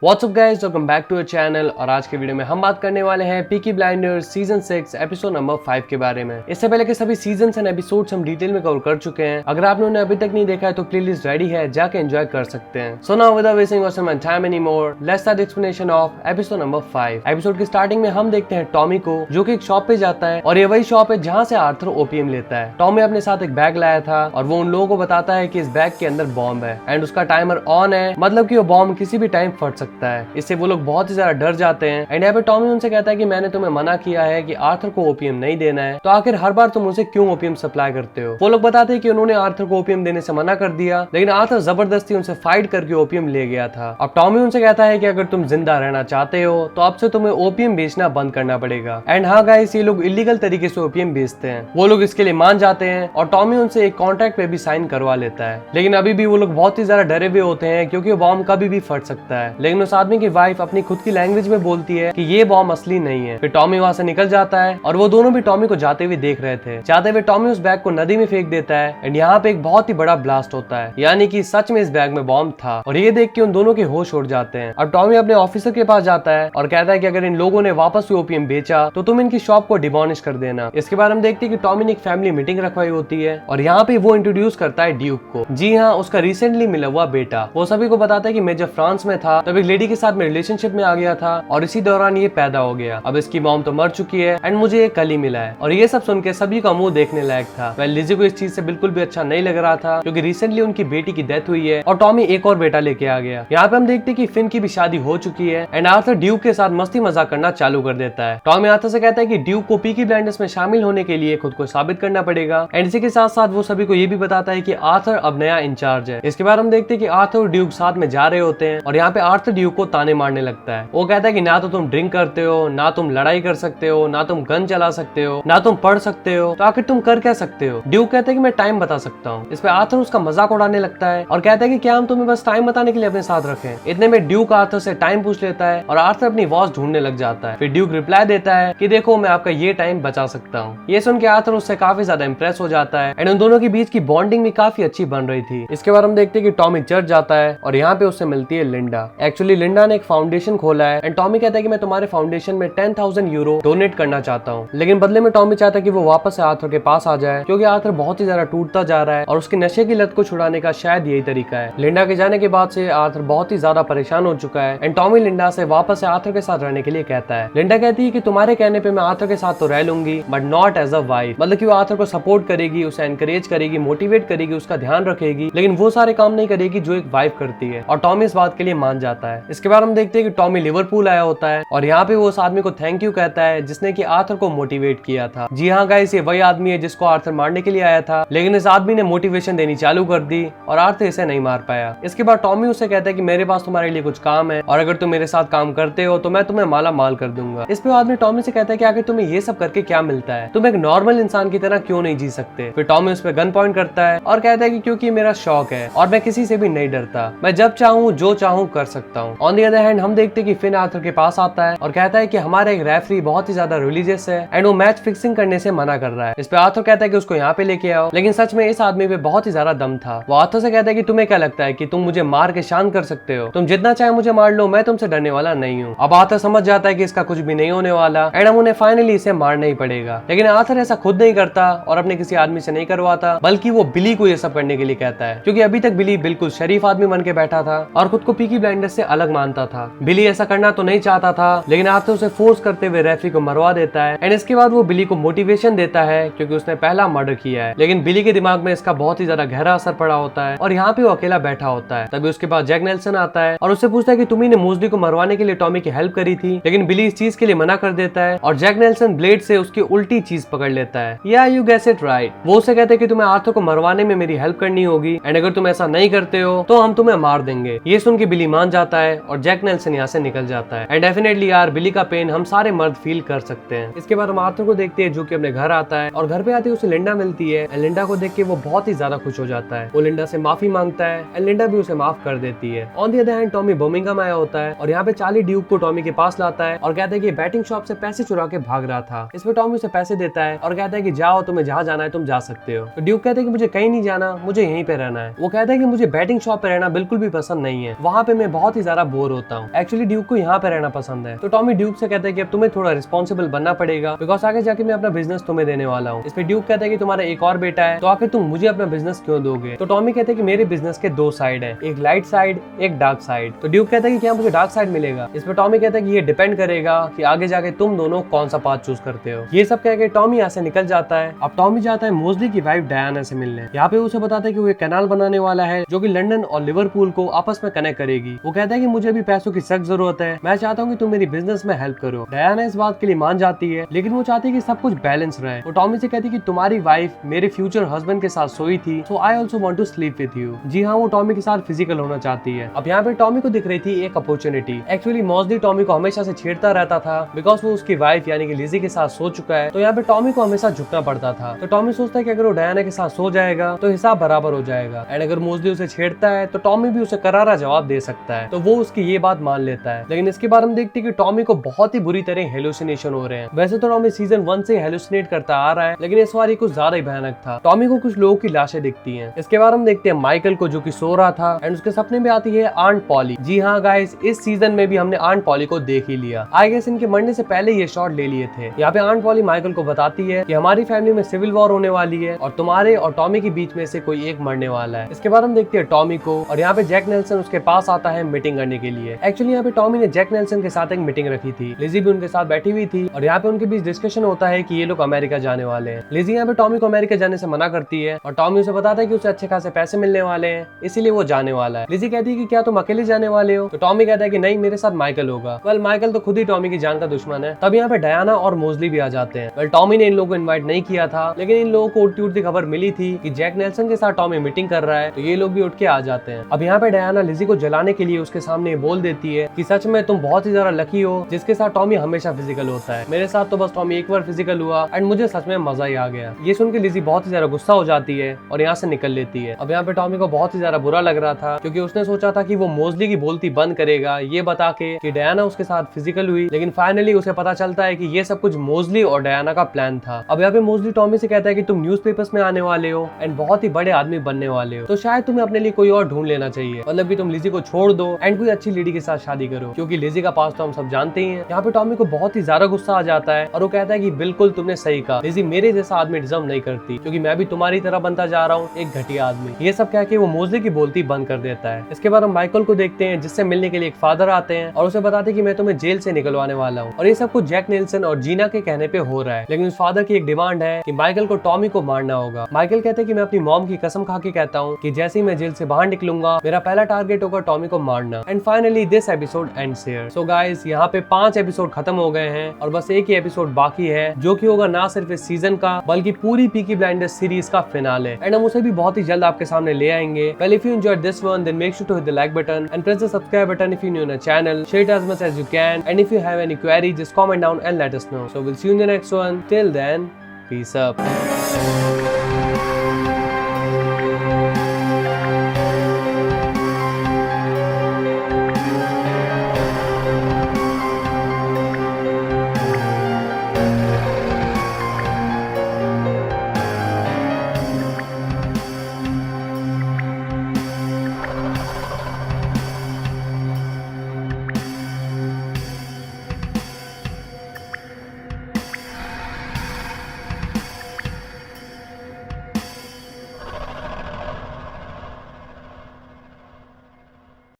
WhatsApp guys, welcome back to our channel. और आज के वीडियो में हम बात करने वाले हैं Peaky blinders season 6 episode number 5 के बारे में। इससे पहले के सभी सीजन्स एंड एपिसोड्स हम डिटेल में कवर कर चुके हैं। अगर आपने उन्हें अभी तक नहीं देखा है तो प्लेलिस्ट रेडी है, जाके एंजॉय कर सकते हैं। So now without wasting our time any more, let's start explanation of episode number 5। Episode की स्टार्टिंग में हम देखते हैं टॉमी को, जो कि एक शॉप पे जाता है और ये वही शॉप है जहाँ से आर्थर ओपीएम लेता है। टॉमी अपने साथ एक बैग लाया था और वो उन लोगों को बताता है कि इस बैग के अंदर बॉम्ब है एंड उसका टाइमर ऑन है, मतलब कि वो बॉम्ब किसी भी टाइम फट सकता है। इससे वो लोग बहुत ही ज्यादा डर जाते हैं एंड यहाँ पे टॉमी उनसे कहता है कि मैंने तुम्हें मना किया है कि आर्थर को ओपीएम नहीं देना है, तो आखिर हर बार तुम उनसे क्यों ओपीएम सप्लाई करते हो। वो लोग बताते हैं कि उन्होंने आर्थर को ओपीएम देने से मना कर दिया, लेकिन आर्थर जबरदस्ती उनसे फाइट करके ओपीएम ले गया था। अब टॉमी उनसे कहता है कि अगर तुम जिंदा रहना चाहते हो तो अब से तुम्हें ओपीएम बेचना बंद करना पड़ेगा। एंड हाँ गाइस, ये लोग इलीगल तरीके से ओपीएम बेचते हैं। वो लोग इसके लिए मान जाते हैं और टॉमी उनसे एक कॉन्ट्रैक्ट पे भी साइन करवा लेता है, लेकिन अभी भी वो लोग बहुत ही ज्यादा डरे हुए होते हैं क्योंकि बॉम्ब कभी भी फट सकता है। लेकिन उस आदमी की वाइफ अपनी खुद की लैंग्वेज में बोलती है कि ये बॉम्ब असली नहीं है। फिर टॉमी वहां से निकल जाता है और वो दोनों भी टॉमी को जाते हुए देख रहे थे। जाते हुए टॉमी उस बैग को नदी में फेंक देता है एंड यहाँ पे एक बहुत ही बड़ा ब्लास्ट होता है, यानी कि सच में इस बैग में बॉम्ब था। और ये देख के उन दोनों के होश उड़ जाते हैं। अब टॉमी अपने ऑफिसर के पास जाता है और कहता है कि अगर इन लोगों ने वापस से ओपीएम बेचा तो तुम इनकी शॉप को डिमोलिश कर देना। इसके बाद हम देखते हैं कि टॉमी ने एक फैमिली मीटिंग रखवाई होती है और यहाँ पे वो इंट्रोड्यूस करता है ड्यूक को। जी हाँ, उसका रिसेंटली मिला हुआ बेटा। वो सभी को बताता है कि मैं जब फ्रांस में था तब एक लेडी के साथ मैं रिलेशनशिप में आ गया था और इसी दौरान ये पैदा हो गया। अब इसकी मॉम तो मर चुकी है एंड मुझे ये कल ही मिला है। और ये सब सुन के सभी का मुंह देखने लायक था। वह लिजी को इस चीज से बिल्कुल भी अच्छा नहीं लग रहा था क्योंकि रिसेंटली उनकी बेटी की डेथ हुई है और टॉमी एक और बेटा लेके आ गया। यहाँ पे हम देखते हैं कि फिन की भी शादी हो चुकी है एंड आर्थर ड्यूक के साथ मस्ती मजाक करना चालू कर देता है। टॉमी आर्थर से कहता है कि ड्यूक को पीकी ब्लाइंडर्स में शामिल होने के लिए खुद को साबित करना पड़ेगा एंड इसी के साथ साथ वो सभी को ये भी बताता है कि आर्थर अब नया इंचार्ज है। इसके बाद हम देखते हैं कि आर्थर और ड्यूक साथ में जा रहे होते हैं और यहाँ पे आर्थर ड्यूक को ताने मारने लगता है। वो कहता है कि ना तो तुम ड्रिंक करते हो, ना तुम लड़ाई कर सकते हो, ना तुम गन चला सकते हो, ना तुम पढ़ सकते हो, तो आखिर तुम कर क्या सकते हो। ड्यूक कहता है कि मैं टाइम बता सकता हूँ। इस पे आर्थर उसका मजाक उड़ाने लगता है और कहता है कि क्या हम तुम्हें बस टाइम बताने के लिए अपने साथ रखें। इतने में ड्यूक आर्थर से टाइम पूछ लेता है और आर्थर अपनी वॉच ढूंढने लग जाता है। फिर ड्यूक रिप्लाई देता है कि देखो मैं आपका ये टाइम बचा सकता हूँ। ये सुन के आर्थर उससे काफी ज्यादा इंप्रेस हो जाता है एंड उन दोनों के बीच की बॉन्डिंग भी काफी अच्छी बन रही थी। इसके बाद हम देखते हैं कि टॉमी चर्च जाता है और यहाँ पे उससे मिलती है लिंडा। एक्चुअली लिंडा ने एक फाउंडेशन खोला है एंड टॉमी कहता है कि मैं तुम्हारे फाउंडेशन में 10,000 यूरो डोनेट करना चाहता हूँ, लेकिन बदले में टॉमी चाहता है कि वो वापस से आर्थर के पास आ जाए क्योंकि आर्थर बहुत ही ज्यादा टूटता जा रहा है और उसकी नशे की लत को छुड़ाने का शायद यही तरीका है। लिंडा के जाने के बाद से आर्थर बहुत ही ज्यादा परेशान हो चुका है एंड टॉमी लिंडा से वापस से आर्थर के साथ रहने के लिए कहता है। लिंडा कहती है कि तुम्हारे कहने पे मैं आर्थर के साथ तो रह लूंगी but not as a wife, मतलब कि वो आर्थर को सपोर्ट करेगी, उसे एनकरेज करेगी, मोटिवेट करेगी, उसका ध्यान रखेगी, लेकिन वो सारे काम नहीं करेगी जो एक वाइफ करती है। और टॉमी इस बात के लिए मान जाता है। इसके बाद हम देखते हैं कि टॉमी लिवरपूल आया होता है और यहाँ पे वो उस आदमी को थैंक यू कहता है जिसने कि आर्थर को मोटिवेट किया था। जी हाँ गाइस, ये वही आदमी है जिसको आर्थर मारने के लिए आया था, लेकिन इस आदमी ने मोटिवेशन देनी चालू कर दी और आर्थर इसे नहीं मार पाया। इसके बाद टॉमी उसे कहता है कि मेरे पास तुम्हारे लिए कुछ काम है और अगर तुम मेरे साथ काम करते हो तो मैं तुम्हें माला माल कर दूंगा। इस पे आदमी टॉमी से कहता है कि आखिर तुम्हें ये सब करके क्या मिलता है, तुम एक नॉर्मल इंसान की तरह क्यों नहीं जी सकते। फिर टॉमी उस पर गन पॉइंट करता है और कहता है कि क्योंकि मेरा शौक है और मैं किसी से भी नहीं डरता, मैं जब चाहूँ जो चाहूँ कर सकता हूँ। ऑन द अदर हैंड हम देखते हैं कि फिन आर्थर के पास आता है और कहता है कि हमारा एक रेफरी बहुत ही ज्यादा रिलीजियस है एंड वो मैच फिक्सिंग करने से मना कर रहा है। इस पे आर्थर कहता है कि उसको यहाँ पे लेके आओ, लेकिन सच में इस आदमी पे बहुत ही ज्यादा दम था। वो आर्थर से कहता है कि तुम्हें क्या लगता है कि तुम मुझे मार के शांत कर सकते हो, तुम जितना चाहे मुझे मार लो, मैं तुमसे डरने वाला नहीं हूँ। अब आर्थर समझ जाता है कि इसका कुछ भी नहीं होने वाला एंड हम उन्हें फाइनली इसे मारना ही पड़ेगा। लेकिन आर्थर ऐसा खुद नहीं करता और अपने किसी आदमी से नहीं करवाता, बल्कि वो बिली को ये सब करने के लिए कहता है क्योंकि अभी तक बिली बिल्कुल शरीफ आदमी बन के बैठा था और खुद को पीकी ब्लाइंडर्स से अलग मानता था। बिली ऐसा करना तो नहीं चाहता था, लेकिन आर्थर उसे फोर्स करते हुए रेफरी को मरवा देता है एंड इसके बाद वो बिली को मोटिवेशन देता है क्योंकि उसने पहला मर्डर किया है। लेकिन बिली के दिमाग में इसका बहुत ही ज्यादा गहरा असर पड़ा होता है और यहाँ पे वो अकेला बैठा होता है। तभी उसके पास जैक नेल्सन आता है और उससे पूछता है कि तुम्ही ने मोस्टली को मरवाने के लिए टॉमी की हेल्प करी थी, लेकिन बिली इस चीज के लिए मना कर देता है और जैक नेल्सन ब्लेड से उसकी उल्टी चीज पकड़ लेता है। या यू गेस इट राइट, वो उसे कहते हैं कि तुम्हें आर्थर को मरवाने में मेरी हेल्प करनी होगी एंड अगर तुम ऐसा नहीं करते हो तो हम तुम्हें मार देंगे। ये सुन के बिली मान जाता है और जैक नेल्सन यहाँ से निकल जाता है एंड डेफिनेटली यार बिली का पेन हम सारे मर्द फील कर सकते हैं। इसके बाद हम आर्थर को देखते हैं जो कि अपने घर आता है और घर पे आते उसे लिंडा मिलती है एंड लिंडा को देख के वो बहुत ही ज्यादा खुश हो जाता है। वो लिंडा से माफी मांगता है एंड लिंडा भी उसे माफ कर देती है। On the other hand Tommy Birmingham आया होता है और यहाँ पे चार्ली ड्यूक को टॉमी के पास लाता है और कहता है कि बैटिंग शॉप से पैसे चुरा के भाग रहा था। इस पे टॉमी उसे पैसे देता है और कहता है कि जाओ, तुम्हें जहाँ जाना है तुम जा सकते हो। तो ड्यूक कहता है कि मुझे कहीं नहीं जाना, मुझे यहीं पे रहना है। वो कहता है कि मुझे बैटिंग शॉप पे रहना बिल्कुल भी पसंद नहीं है, वहाँ पे मैं बहुत ही बेचारा बोर होता हूँ। एक्चुअली ड्यूक को यहाँ पे रहना पसंद है। तो टॉमी ड्यूक से कहता है कि अब तुम्हें थोड़ा रिस्पॉन्सिबल बनना पड़ेगा, बिकॉज आगे जाके मैं अपना बिजनेस तुम्हें देने वाला हूँ। इस पे ड्यूक कहता है कि तुम्हारा एक और बेटा है, तो आखिर तुम मुझे अपना बिजनेस क्यों दोगे? तो टॉमी कहता है कि मेरे बिजनेस के दो साइड है, एक लाइट साइड, एक डार्क साइड। तो ड्यूक कहता है कि क्या मुझे डार्क साइड मिलेगा? इस पे टॉमी कहता है कि ये डिपेंड करेगा कि आगे जाके तुम दोनों कौन सा पाथ चूज करते हो। ये सब कह के टॉमी यहाँ से निकल जाता है। अब टॉमी जाता है मोस्टली की वाइफ डायना से मिलने। यहाँ पे उसे बताता है कि वो एक कैनाल बनाने वाला है जो कि लंदन और लिवरपूल को आपस में कनेक्ट करेगी। वो कहता है कि मुझे भी पैसों की सख्त जरूरत है, मैं चाहता हूँ कि तुम मेरी बिजनेस में हेल्प करो। डायना इस बात के लिए मान जाती है, लेकिन वो चाहती है कि सब कुछ बैलेंस रहे। वो टॉमी से कहती है कि तुम्हारी वाइफ मेरे फ्यूचर हस्बैंड के साथ सोई थी, so I also want to sleep with you. जी हाँ, वो टॉमी के साथ फिजिकल होना चाहती है। अब यहाँ पे टॉमी को दिख रही थी एक अपॉर्चुनिटी। एक्चुअली मॉसली टॉमी को हमेशा से छेड़ता रहता था, बिकॉज वो उसकी वाइफ यानी कि लिजी के साथ सो चुका है। तो यहाँ पे टॉमी को हमेशा झुकना पड़ता था। तो टॉमी सोचता है कि अगर वो डायना के साथ सो जाएगा तो हिसाब बराबर हो जाएगा, एंड अगर मोस्टली उसे छेड़ता है तो टॉमी भी उसे करारा जवाब दे सकता है। तो वो उसकी ये बात मान लेता है। लेकिन इसके बाद हम देखते हैं कि टॉमी को बहुत ही बुरी तरह हेलुसिनेशन हो रहे हैं। वैसे तो टॉमी सीजन 1 से हेलुसिनेट करता आ रहा है, लेकिन इस बार ये कुछ ज्यादा ही भयानक था। टॉमी को कुछ लोगों की लाशें दिखती हैं। इसके बाद हम देखते हैं माइकल को, जो कि सो रहा था, एंड उसके सपने में आती है आंट पॉली। जी हाँ गाइस, इस सीजन में भी हमने आंट पॉली को देख ही लिया। आई गेस इनके मरने से पहले ये शॉट ले लिए थे। यहाँ पे आंट पॉली माइकल को बताती है कि हमारी फैमिली में सिविल वॉर होने वाली है और तुम्हारे और टॉमी के बीच में से कोई एक मरने वाला है। इसके बाद हम देखते हैं टॉमी को, और यहाँ पे जैक नेल्सन उसके पास आता है मीटिंग करने के लिए। एक्चुअली यहाँ पे टॉमी ने जैक नेल्सन के साथ एक मीटिंग रखी थी। लिजी भी उनके साथ बैठी हुई थी, और यहाँ पे उनके बीच डिस्कशन होता है कि ये लोग अमेरिका जाने वाले हैं। लिजी यहाँ पे टॉमी को अमेरिका जाने से मना करती है, और टॉमी उसे बताता है कि उसे अच्छे खासे पैसे मिलने वाले हैं, इसीलिए वो जाने वाला है। लिजी कहती है कि क्या तुम अकेले जाने वाले हो? तो टॉमी कहता है कि नहीं, मेरे साथ माइकल होगा। वेल, माइकल तो खुद ही टॉमी की जान का दुश्मन है। तब यहाँ पे डायना और मोस्टली भी आ जाते हैं। वेल, टॉमी ने इन लोगों को इन्वाइट नहीं किया था, लेकिन इन लोगों को उड़ती उड़ती खबर मिली थी कि जैक नेल्सन के साथ टॉमी मीटिंग कर रहा है, तो ये लोग भी उठ के आ जाते हैं। अब यहाँ पे डायना लिजी को जलाने के लिए उसके सामने बोल देती है कि सच में तुम बहुत ही ज्यादा लकी हो जिसके साथ टॉमी हमेशा फिजिकल होता है। मेरे साथ तो बस टॉमी एक बार फिजिकल हुआ, एंड मुझे सच में मजा ही आ गया। ये सुन के लिजी बहुत ही ज्यादा गुस्सा हो जाती है और यहाँ से निकल लेती है। अब यहाँ पे टॉमी को बहुत ही ज्यादा बुरा लग रहा था, क्योंकि उसने सोचा था कि वो मोस्टली की बोलती बंद करेगा ये बता के कि डायना उसके साथ फिजिकल हुई, लेकिन फाइनली उसे पता चलता है कि ये सब कुछ मोस्टली और डायना का प्लान था। अब यहाँ पे मोस्टली टॉमी से कहता है कि तुम न्यूज़पेपर्स में आने वाले हो एंड बहुत ही बड़े आदमी बनने वाले हो, तो शायद तुम्हें अपने लिए कोई और ढूंढ लेना चाहिए। मतलब कि तुम लिजी को छोड़ दो एंड कोई अच्छी लेडी के साथ शादी करो, क्योंकि लिजी का पास तो हम सब जानते ही हैं। यहाँ पे टॉमी को बहुत ही ज्यादा गुस्सा आ जाता है और वो कहता है कि बिल्कुल तुमने सही कहा, लिजी मेरे जैसा आदमी डिजर्व नहीं करती, क्योंकि मैं भी तुम्हारी तरह बनता जा रहा हूँ, एक घटिया आदमी। ये सब कह के वो मोस्टली की बोलती बंद कर देता है। इसके बाद हम माइकल को देखते हैं, जिससे मिलने के लिए एक फादर आते हैं और उसे बताते हैं कि मैं तुम्हें जेल से निकलवाने वाला हूँ। और ये सब कुछ जैक नेल्सन और जीना के कहने पे हो रहा है, लेकिन उस फादर की एक डिमांड है कि माइकल को टॉमी को मारना होगा। माइकल कहते हैं कि मैं अपनी मॉम की कसम खा के कहता हूँ कि जैसे ही मैं जेल से बाहर निकलूंगा मेरा पहला टारगेट होगा टॉमी को मारना। And finally this episode ends here. So guys, यहाँ पे 5 एपिसोड खत्म हो गए हैं और बस एक ही एपिसोड बाकी है, जो कि होगा ना सिर्फ इस सीजन का बल्कि पूरी पीकी ब्लाइंडर्स सीरीज का फिनाले। एंड हम उसे भी बहुत ही जल्द आपके सामने ले आएंगे। Well, if you enjoyed this one, then make sure to hit the like button and press the subscribe button if you're new in the channel. Share it as much as you can, and if you have any query, just comment down and let us know. So we'll see you in the next one. Till then, peace up.